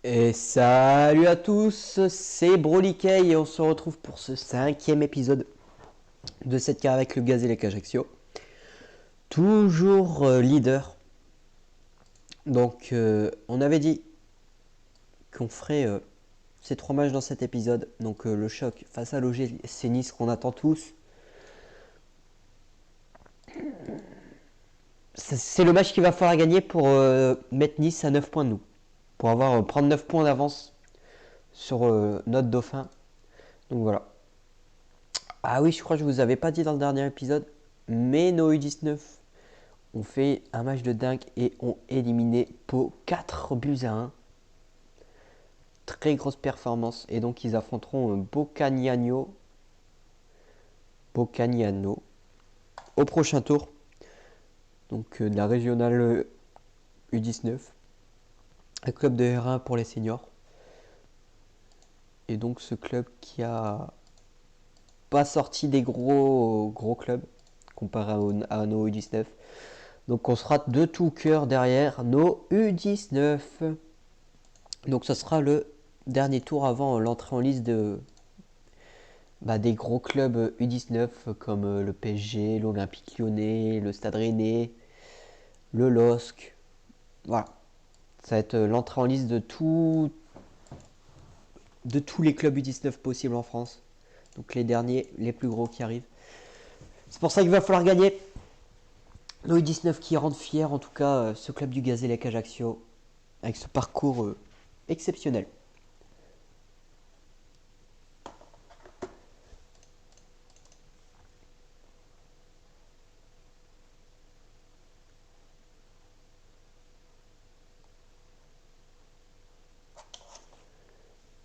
Et salut à tous, c'est Brolycay et on se retrouve pour ce 5e épisode de cette carrière avec le Gazélec Ajaccio. Toujours leader. Donc on avait dit qu'on ferait ces 3 matchs dans cet épisode. Donc le choc face à l'OGC Nice qu'on attend tous. C'est le match qu'il va falloir gagner pour mettre Nice à 9 points de nous. Pour prendre 9 points d'avance sur notre dauphin. Donc voilà. Ah oui, je crois que je vous avais pas dit dans le dernier épisode, mais nos U19 ont fait un match de dingue et ont éliminé Pau 4 buts à 1. Très grosse performance. Et donc ils affronteront Bocagnano au prochain tour. Donc de la régionale U19. Un club de R1 pour les seniors. Et donc ce club qui a pas sorti des gros clubs comparé à nos U19. Donc on sera de tout cœur derrière nos U19. Donc ce sera le dernier tour avant l'entrée en liste des gros clubs U19 comme le PSG, l'Olympique Lyonnais, le Stade Rennais, le LOSC. Voilà. Ça va être l'entrée en liste de tous les clubs U19 possibles en France. Donc les derniers, les plus gros qui arrivent. C'est pour ça qu'il va falloir gagner. Nos U19 qui rendent fiers en tout cas ce club du Gazélec Ajaccio avec ce parcours exceptionnel.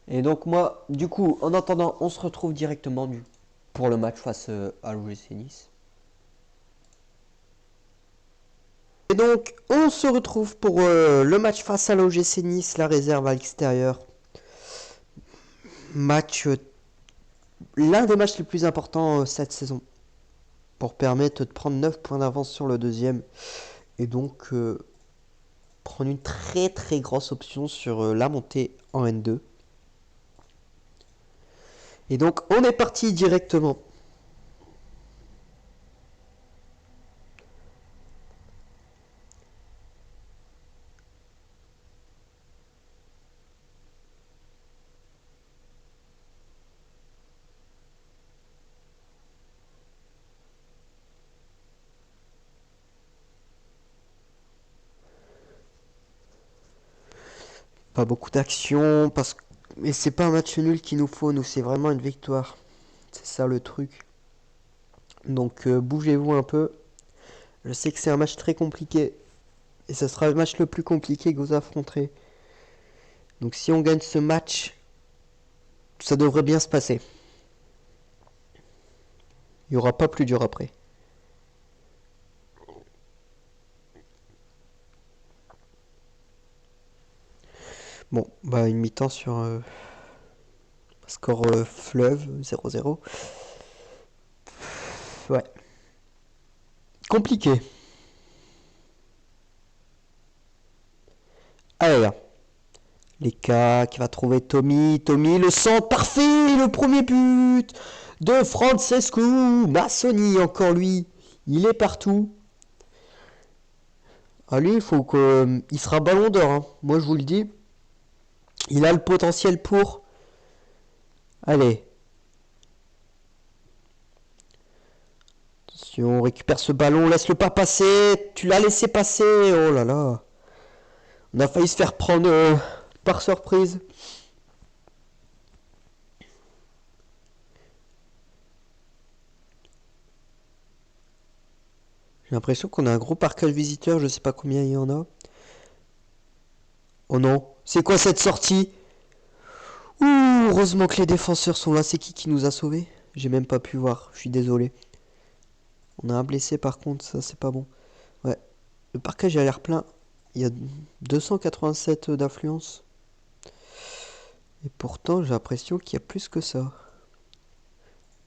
Et donc moi, du coup, en attendant, on se retrouve directement pour le match face à l'OGC Nice. Et donc, on se retrouve pour le match face à l'OGC Nice, la réserve à l'extérieur. Match, l'un des matchs les plus importants cette saison. Pour permettre de prendre 9 points d'avance sur le deuxième. Et donc, prendre une très grosse option sur la montée en N2. Et donc, on est parti directement. Pas beaucoup d'action, mais c'est pas un match nul qu'il nous faut, nous c'est vraiment une victoire. C'est ça le truc. Donc bougez-vous un peu. Je sais que c'est un match très compliqué. Et ce sera le match le plus compliqué que vous affronterez. Donc si on gagne ce match, ça devrait bien se passer. Il n'y aura pas plus dur après. Bon, bah une mi-temps sur score fleuve 0-0. Ouais. Compliqué. Allez là. Les cas qui va trouver Tommy. Tommy, le centre parfait. Le premier but de Francesco Massoni. Encore lui. Il est partout. Ah lui, il faut que... il sera ballon d'or. Hein. Moi, je vous le dis. Il a le potentiel pour. Allez. Si on récupère ce ballon, laisse-le pas passer. Tu l'as laissé passer. Oh là là. On a failli se faire prendre par surprise. J'ai l'impression qu'on a un gros parcage visiteur. Je sais pas combien il y en a. Oh non. C'est quoi cette sortie? Ouh, heureusement que les défenseurs sont là. C'est qui nous a sauvés? J'ai même pas pu voir. Je suis désolé. On a un blessé par contre. Ça, c'est pas bon. Ouais. Le parcage a l'air plein. Il y a 287 d'affluence. Et pourtant, j'ai l'impression qu'il y a plus que ça.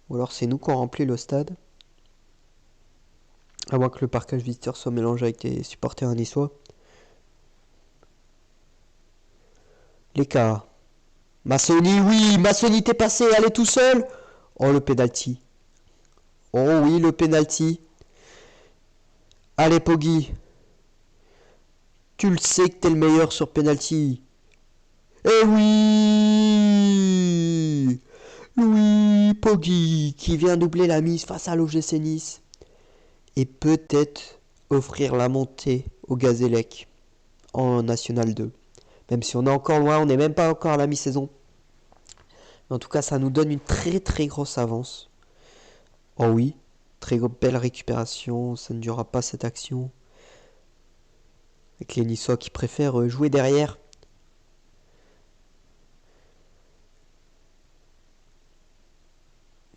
Ou alors c'est nous qui avons rempli le stade. À moins que le parcage visiteur soit mélangé avec des supporters niçois. Les cas. Massoni, oui, Massoni t'es passé, allez tout seul. Oh, le penalty. Oh oui, le penalty. Allez, Poggi. Tu le sais que t'es le meilleur sur penalty. Eh oui, oui, Poggi, qui vient doubler la mise face à l'OGC Nice. Et peut-être offrir la montée au Gazélec en National 2. Même si on est encore loin, on n'est même pas encore à la mi-saison. En tout cas, ça nous donne une très très grosse avance. Oh oui, très belle récupération, ça ne durera pas cette action. Avec les Niçois qui préfèrent jouer derrière.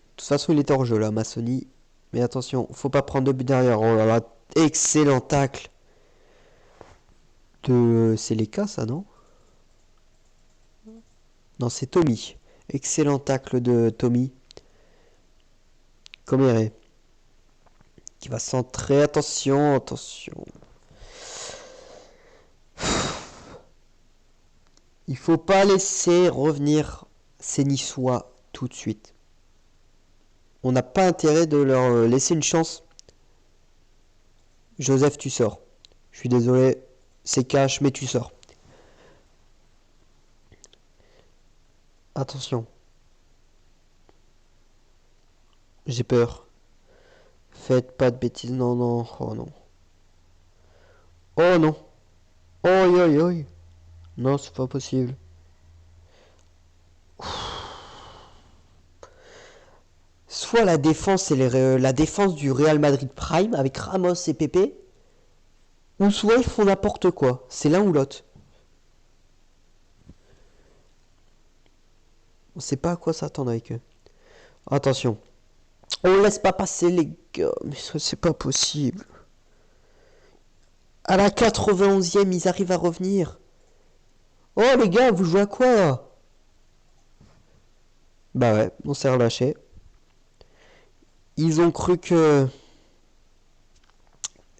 De toute façon, il était hors jeu là, Massoni. Mais attention, faut pas prendre de but derrière. Oh là là, excellent tacle. C'est les cas, ça, non? Non, c'est Tommy. Excellent tacle de Tommy. Coméré. Qui va centrer. Attention, attention. Il faut pas laisser revenir ces Niçois tout de suite. On n'a pas intérêt de leur laisser une chance. Joseph, tu sors. Je suis désolé, c'est cash, mais tu sors. Attention. J'ai peur. Faites pas de bêtises. Non, non. Oh non. Oh non. Oi, oi, oi. Non, c'est pas possible. Soit la défense, c'est la défense du Real Madrid Prime avec Ramos et Pepe. Ou soit ils font n'importe quoi. C'est l'un ou l'autre. On sait pas à quoi s'attendre avec eux. Attention. On laisse pas passer les gars. Mais ça, c'est pas possible. À la 91e, ils arrivent à revenir. Oh les gars, vous jouez à quoi là? Bah ouais, on s'est relâché. Ils ont cru que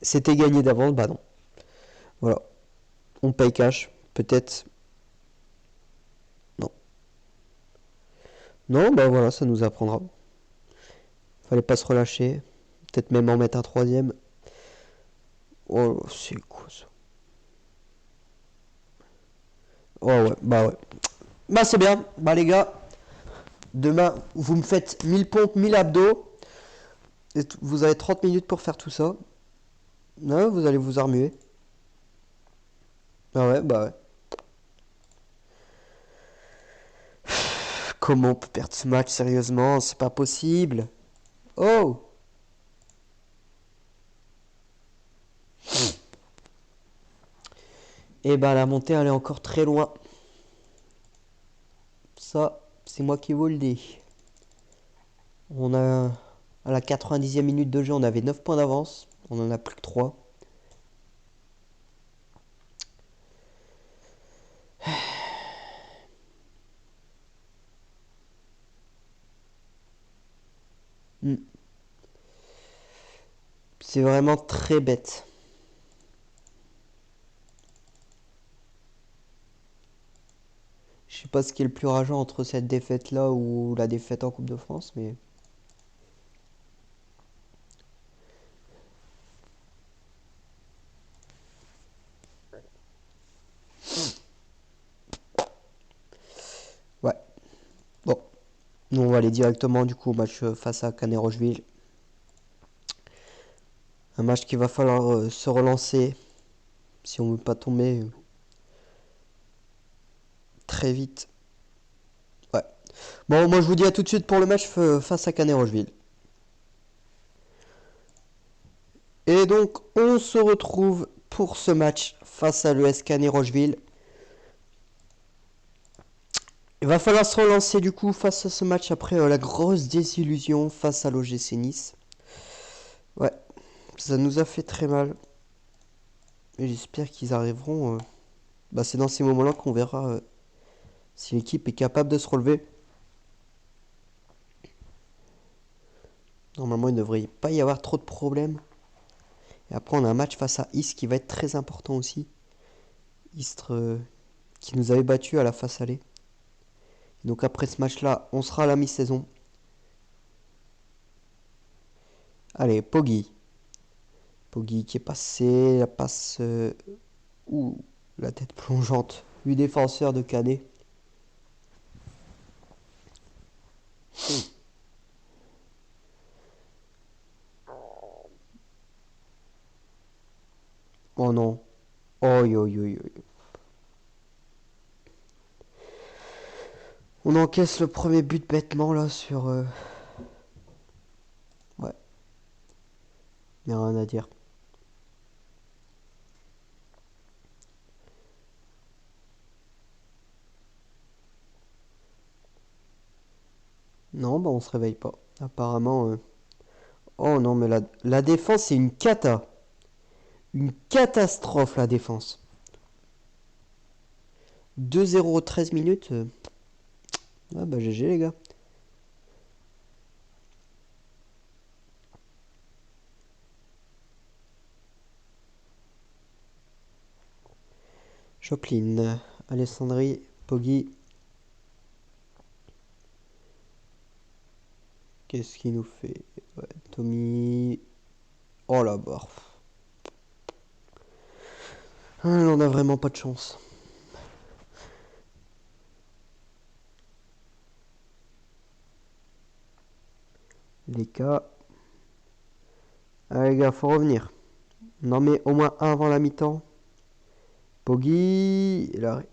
c'était gagné d'avance. Bah non. Voilà. On paye cash. Peut-être. Non. Non, bah voilà, ça nous apprendra. Fallait pas se relâcher. Peut-être même en mettre un troisième. Oh, c'est quoi ça? Oh ouais, bah ouais. Bah c'est bien. Bah les gars, demain, vous me faites 1000 pompes, 1000 abdos. Et vous avez 30 minutes pour faire tout ça. Non, vous allez vous armuer. Ah ouais, bah ouais. Comment on peut perdre ce match sérieusement? C'est pas possible. Oh! Et bah la montée elle est encore très loin. Ça, c'est moi qui vous le dis. On a à la 90e minute de jeu, on avait 9 points d'avance. On en a plus que 3. Hmm. C'est vraiment très bête. Je sais pas ce qui est le plus rageant entre cette défaite là ou la défaite en Coupe de France, mais ouais. Bon, nous on va aller directement du coup au match face à Canet-Rocheville. Un match qu'il va falloir se relancer si on veut pas tomber très vite. Ouais. Bon, moi je vous dis à tout de suite pour le match face à Canet-Rocheville. Et donc on se retrouve pour ce match face à l'ES Canet-Rocheville. Il va falloir se relancer du coup face à ce match après la grosse désillusion face à l'OGC Nice. Ouais, ça nous a fait très mal. Et j'espère qu'ils arriveront. Bah, c'est dans ces moments-là qu'on verra si l'équipe est capable de se relever. Normalement, il ne devrait pas y avoir trop de problèmes. Et après, on a un match face à Istres qui va être très important aussi. Istres qui nous avait battu à la face aller. Donc après ce match-là, on sera à la mi-saison. Allez, Poggi. Poggi qui est passé, la passe... ouh, la tête plongeante du défenseur de Canet. Oh non. Oh yo yo yo. On encaisse le premier but bêtement là sur... Ouais. Y'a rien à dire. Non, bah on se réveille pas. Apparemment... Oh non, mais la défense, c'est une cata. Une catastrophe, la défense. 2-0 13 minutes. Ah bah GG les gars. Joplin, Alessandri, Poggi. Qu'est-ce qu'il nous fait? Ouais, Tommy. Oh la barre. Ah, on a vraiment pas de chance. Les cas. Ah les gars, faut revenir. On en met au moins un avant la mi-temps. Poggi. Et l'arrêt.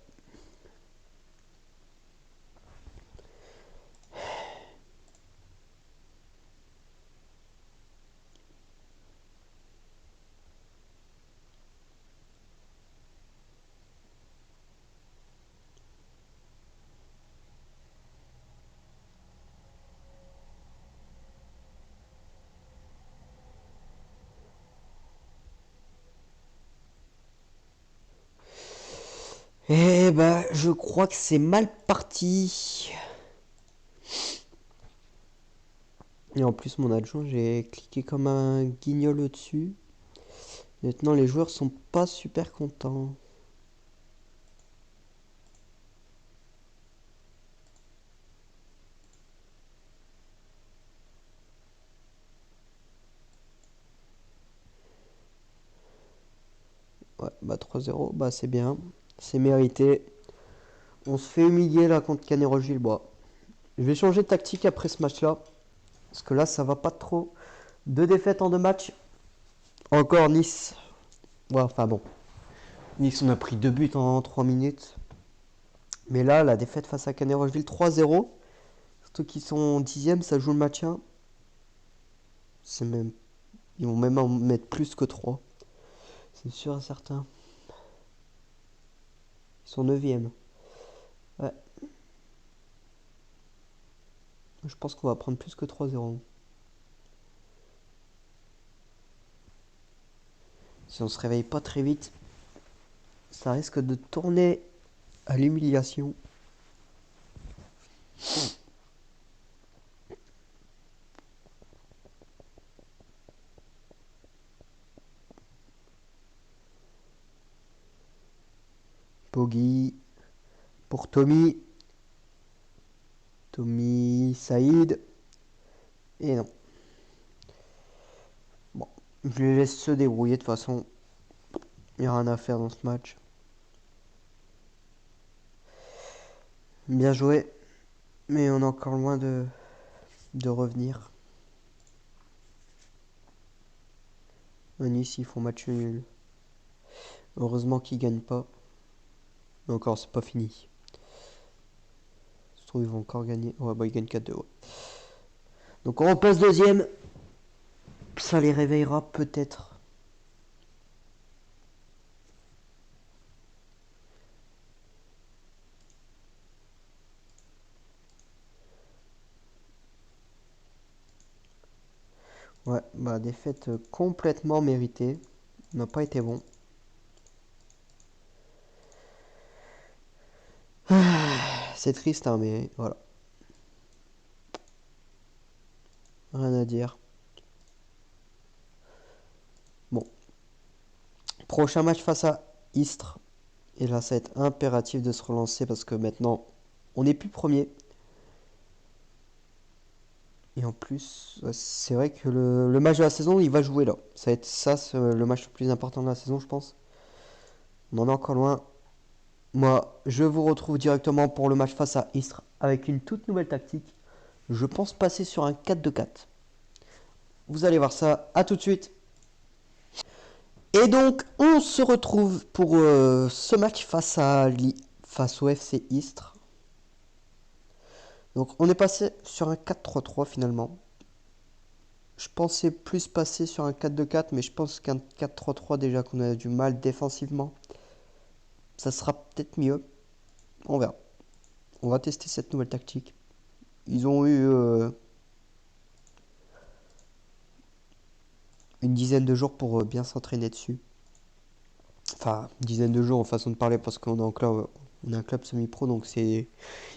Eh bah, je crois que c'est mal parti. Et en plus, mon adjoint, j'ai cliqué comme un guignol au-dessus. Maintenant, les joueurs sont pas super contents. Ouais, bah 3-0, bah c'est bien. C'est mérité. On se fait humilier là contre Canet-Roche-Villebois. Je vais changer de tactique après ce match-là. Parce que là, ça va pas trop. 2 défaites en 2 matchs. Encore Nice. Ouais, enfin bon. Nice, on a pris 2 buts en 3 minutes. Mais là, la défaite face à Canet-Rocheville 3-0. Surtout qu'ils sont 10e, ça joue le maintien. C'est même... Ils vont même en mettre plus que 3. C'est sûr et certain. Ils sont 9e. Ouais. Je pense qu'on va prendre plus que 3-0. Si on se réveille pas très vite, ça risque de tourner à l'humiliation. Poggi pour Tommy. Tommy Saïd. Et non. Bon, je les laisse se débrouiller de toute façon. Il n'y a rien à faire dans ce match. Bien joué. Mais on est encore loin de revenir. Nice, ils font match nul. Heureusement qu'ils gagnent pas. Mais encore, c'est pas fini. Je trouve qu'ils vont encore gagner. Ouais, bah ils gagnent 4-2. Ouais. Donc on repasse deuxième. Ça les réveillera peut-être. Ouais, bah défaite complètement méritée. On n'a pas été bon. C'est triste, hein, mais voilà. Rien à dire. Bon. Prochain match face à Istres. Et là, ça va être impératif de se relancer parce que maintenant, on n'est plus premier. Et en plus, c'est vrai que le match de la saison, il va jouer là. Ça va être ça, le match le plus important de la saison, je pense. On en est encore loin. Moi, je vous retrouve directement pour le match face à Istres avec une toute nouvelle tactique. Je pense passer sur un 4-2-4. Vous allez voir ça. À tout de suite. Et donc, on se retrouve pour ce match face au FC Istres. Donc, on est passé sur un 4-3-3 finalement. Je pensais plus passer sur un 4-2-4, mais je pense qu'un 4-3-3 déjà qu'on a du mal défensivement, ça sera peut-être mieux. On verra. On va tester cette nouvelle tactique. Ils ont eu une dizaine de jours pour bien s'entraîner dessus. Enfin, une dizaine de jours en façon de parler parce qu'on est on est un club semi-pro, donc ils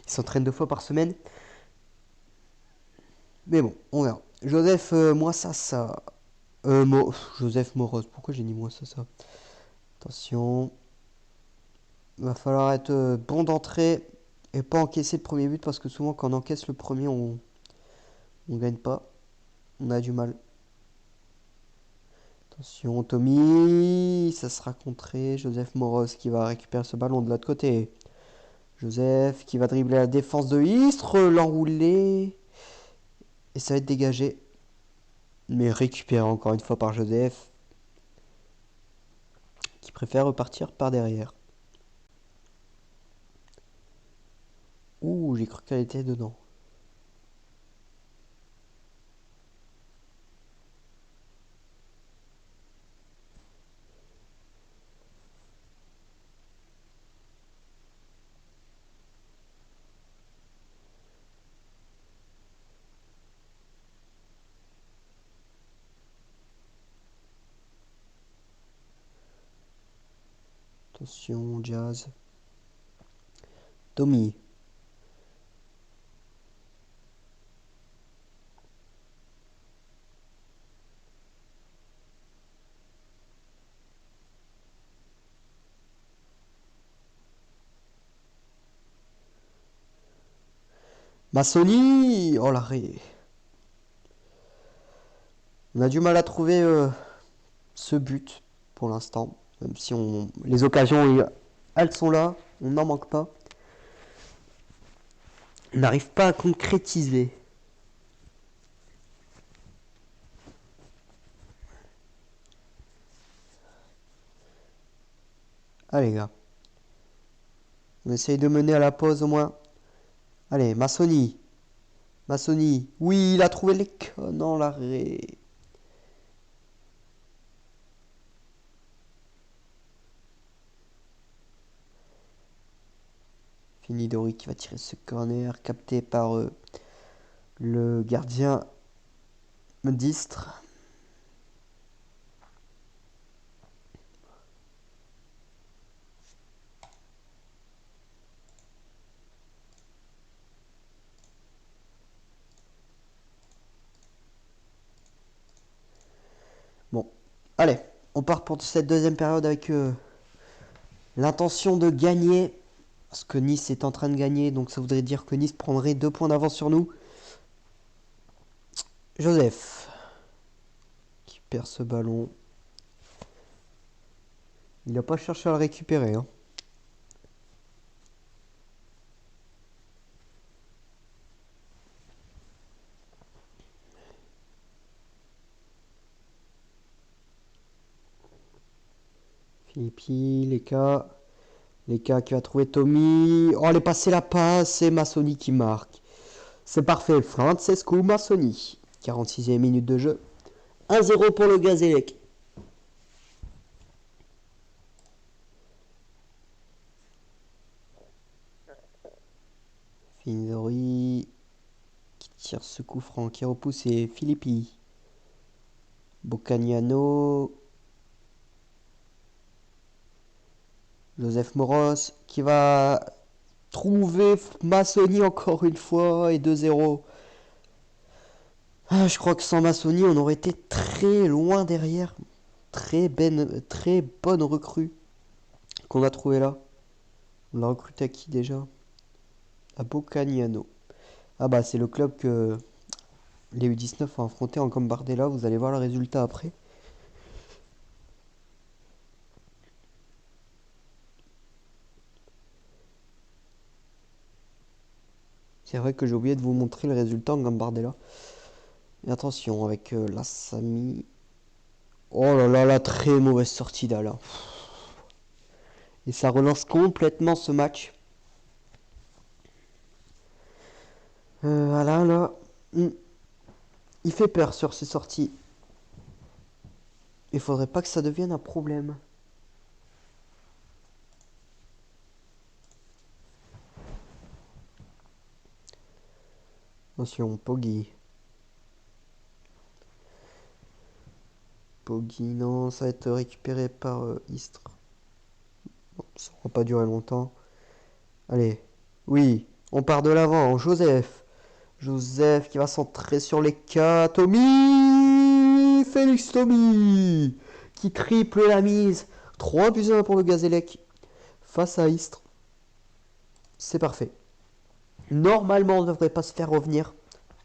s'entraînent 2 fois par semaine. Mais bon, on verra. Joseph Moissassa. Joseph Moros. Pourquoi j'ai dit Moissassa? Attention. Il va falloir être bon d'entrée et pas encaisser le premier but parce que souvent quand on encaisse le premier, on gagne pas. On a du mal. Attention, Tommy. Ça sera contré. Joseph Moros qui va récupérer ce ballon de l'autre côté. Joseph qui va dribbler la défense de Istres. L'enrouler. Et ça va être dégagé. Mais récupéré encore une fois par Joseph. Qui préfère repartir par derrière. Ouh, j'ai cru qu'elle était dedans. Attention, Jazz. Tommy. Massoni. Oh l'arrêt. On a du mal à trouver ce but pour l'instant. Même si les occasions, elles sont là. On n'en manque pas. On n'arrive pas à concrétiser. Allez, gars. On essaye de mener à la pause au moins. Allez, Massoni. Massoni. Oui, il a trouvé les connes. Non, l'arrêt. Finidori qui va tirer ce corner. Capté par le gardien d'Istres. Bon, allez, on part pour cette deuxième période avec l'intention de gagner. Parce que Nice est en train de gagner, donc ça voudrait dire que Nice prendrait 2 points d'avance sur nous. Joseph, qui perd ce ballon. Il n'a pas cherché à le récupérer. Hein. Philippi, Leka qui va trouver Tommy. Oh, elle est passée la passe. C'est Massoni qui marque. C'est parfait. Francesco Massoni. 46e minute de jeu. 1-0 pour le Gazélec. Finidori qui tire ce coup franc qui repousse et Filippi. Boccagnano. Joseph Moros qui va trouver Massoni encore une fois et 2-0. Ah, je crois que sans Massoni, on aurait été très loin derrière. Très bonne recrue qu'on a trouvé là. On l'a recruté à qui déjà? À Bocagnano. Ah bah c'est le club que les U19 ont affronté en Gambardella. Vous allez voir le résultat après. C'est vrai que j'ai oublié de vous montrer le résultat en Gambardella. Et attention avec la Sami. Oh là là, la très mauvaise sortie d'Ala. Et ça relance complètement ce match. Alain là, il fait peur sur ses sorties. Il faudrait pas que ça devienne un problème. Attention, Poggi. Poggi, non, ça va être récupéré par Istres. Bon, ça va pas durer longtemps. Allez, oui, on part de l'avant. Joseph. Joseph qui va centrer sur les cas. Tommy, Félix Tommy qui triple la mise. 3-1 pour le Gazélec face à Istres. C'est parfait. Normalement, on ne devrait pas se faire revenir.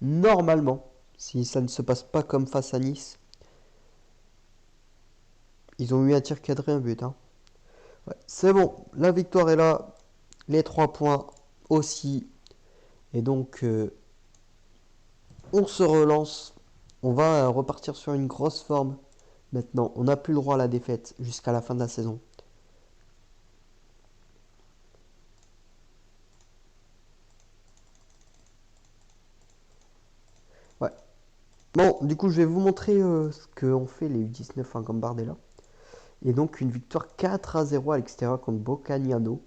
Normalement, si ça ne se passe pas comme face à Nice. Ils ont eu un tir cadré, un but. Hein. Ouais, c'est bon, la victoire est là. Les 3 points aussi. Et donc, on se relance. On va repartir sur une grosse forme. Maintenant, on n'a plus le droit à la défaite jusqu'à la fin de la saison. Ouais. Bon, du coup, je vais vous montrer ce qu'ont fait les U19 en Gambardella. Et donc, une victoire 4-0 à l'extérieur contre Bocagnano.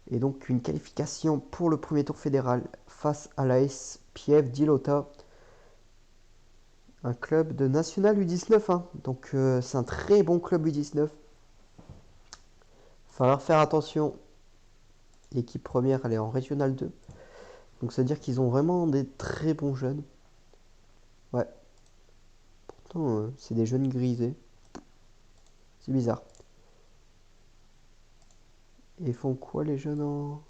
Et donc, une qualification pour le premier tour fédéral face à l'AS Pieve di Lota. Un club de National U19. Hein. Donc, c'est un très bon club U19. Falloir faire attention. L'équipe première, elle est en Régional 2. Donc, c'est-à-dire qu'ils ont vraiment des très bons jeunes. Ouais. Pourtant, c'est des jeunes grisés. C'est bizarre. Et ils font quoi les jeunes en...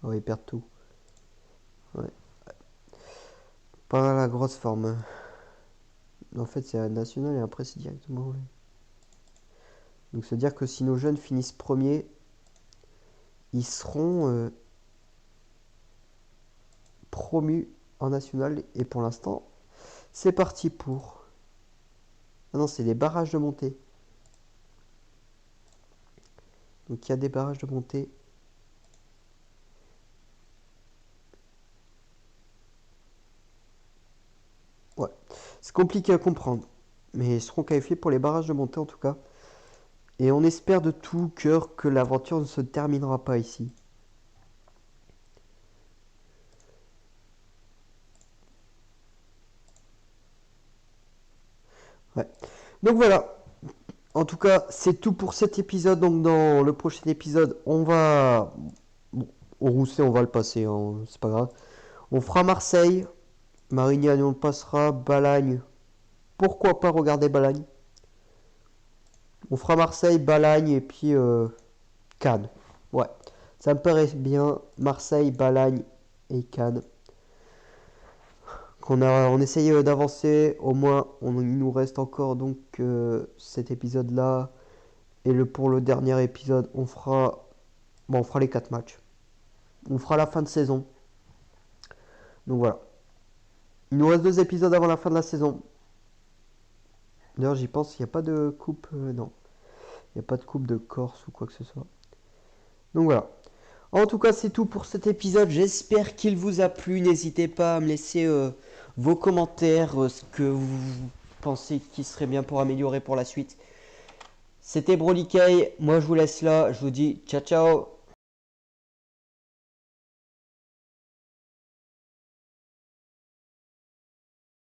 Oh, ils perdent tout. Ouais. Pas la grosse forme. En fait, c'est la nationale et après, c'est directement... Ouais. Donc, c'est-à-dire que si nos jeunes finissent premiers, ils seront promus en national. Et pour l'instant, c'est parti pour... Ah non, c'est des barrages de montée. Donc, il y a des barrages de montée. Ouais. C'est compliqué à comprendre. Mais ils seront qualifiés pour les barrages de montée en tout cas. Et on espère de tout cœur que l'aventure ne se terminera pas ici. Ouais. Donc voilà. En tout cas, c'est tout pour cet épisode. Donc dans le prochain épisode, on va... Bon, au Rousset, on va le passer. Hein, c'est pas grave. On fera Marseille. Marignane, on le passera. Balagne. Pourquoi pas regarder Balagne. On fera Marseille, Balagne et puis Cannes. Ouais. Ça me paraît bien. Marseille, Balagne et Cannes. On essaye d'avancer, au moins il nous reste encore donc cet épisode là et pour le dernier épisode on fera les 4 matchs. On fera la fin de saison. Donc voilà. Il nous reste 2 épisodes avant la fin de la saison. D'ailleurs j'y pense, il n'y a pas de coupe non. Il n'y a pas de coupe de Corse ou quoi que ce soit. Donc voilà. En tout cas, c'est tout pour cet épisode. J'espère qu'il vous a plu. N'hésitez pas à me laisser vos commentaires, ce que vous pensez qui serait bien pour améliorer pour la suite. C'était Broly Moi, je vous laisse là. Je vous dis ciao, ciao.